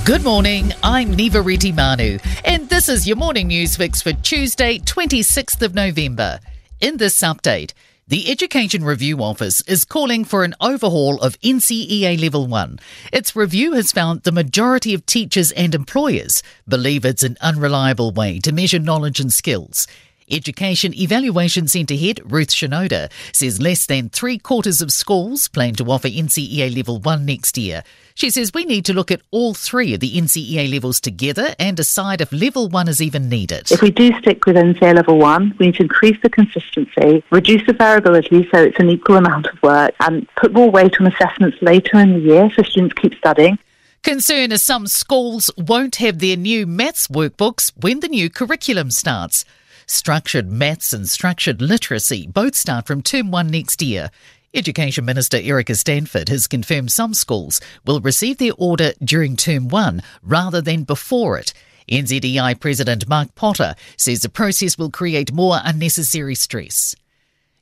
Good morning, I'm Neva Manu, and this is your morning news fix for Tuesday, 26th of November. In this update, the Education Review Office is calling for an overhaul of NCEA Level 1. Its review has found the majority of teachers and employers believe it's an unreliable way to measure knowledge and skills. Education Evaluation Centre head Ruth Shinoda says less than 3/4 of schools plan to offer NCEA Level 1 next year. She says we need to look at all three of the NCEA levels together and decide if Level 1 is even needed. If we do stick with NCEA Level 1, we need to increase the consistency, reduce the variability so it's an equal amount of work, and put more weight on assessments later in the year so students keep studying. Concern is some schools won't have their new maths workbooks when the new curriculum starts. Structured maths and structured literacy both start from Term 1 next year. Education Minister Erica Stanford has confirmed some schools will receive their order during Term 1 rather than before it. NZEI President Mark Potter says the process will create more unnecessary stress.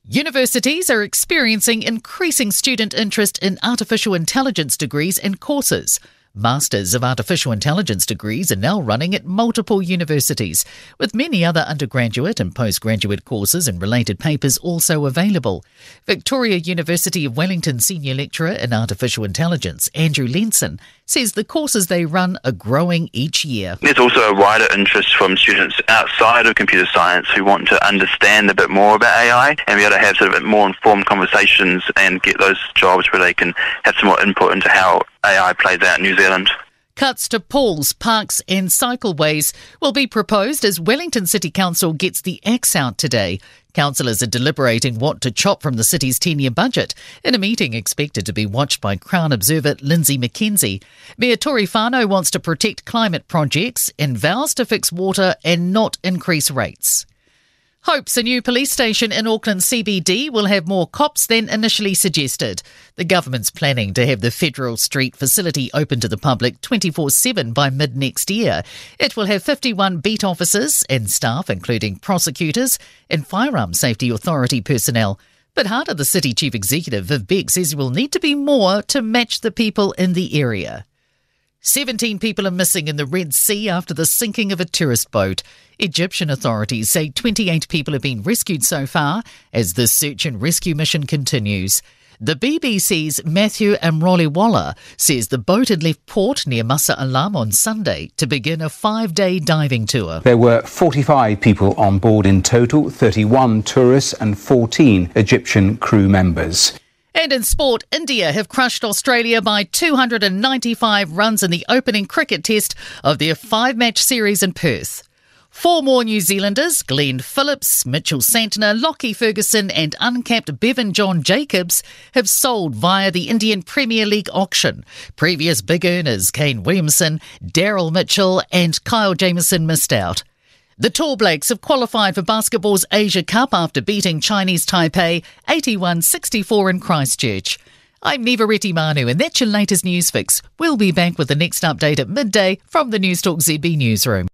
Universities are experiencing increasing student interest in artificial intelligence degrees and courses. Masters of Artificial Intelligence degrees are now running at multiple universities, with many other undergraduate and postgraduate courses and related papers also available. Victoria University of Wellington Senior Lecturer in Artificial Intelligence, Andrew Lenson, says the courses they run are growing each year. There's also a wider interest from students outside of computer science who want to understand a bit more about AI and be able to have sort of more informed conversations and get those jobs where they can have some more input into how AI plays out in New Zealand. Cuts to pools, parks and cycleways will be proposed as Wellington City Council gets the axe out today. Councillors are deliberating what to chop from the city's 10-year budget in a meeting expected to be watched by Crown Observer Lindsay McKenzie. Mayor Tory Whānau wants to protect climate projects and vows to fix water and not increase rates. Hopes a new police station in Auckland CBD will have more cops than initially suggested. The government's planning to have the Federal Street facility open to the public 24/7 by mid-next year. It will have 51 beat officers and staff, including prosecutors and Firearms Safety Authority personnel. But Harder, the City Chief Executive, Viv Beck, says there will need to be more to match the people in the area. 17 people are missing in the Red Sea after the sinking of a tourist boat. Egyptian authorities say 28 people have been rescued so far as the search and rescue mission continues. The BBC's Matthew Amroliwala says the boat had left port near Masa Alam on Sunday to begin a 5-day diving tour. There were 45 people on board in total, 31 tourists and 14 Egyptian crew members. And in sport, India have crushed Australia by 295 runs in the opening cricket test of their 5-match series in Perth. 4 more New Zealanders, Glenn Phillips, Mitchell Santner, Lockie Ferguson and uncapped Bevan John Jacobs, have sold via the Indian Premier League auction. Previous big earners Kane Williamson, Daryl Mitchell and Kyle Jamieson missed out. The Tall Blacks have qualified for basketball's Asia Cup after beating Chinese Taipei 81-64 in Christchurch. I'm Neva Manu and that's your latest news fix. We'll be back with the next update at midday from the Newstalk ZB newsroom.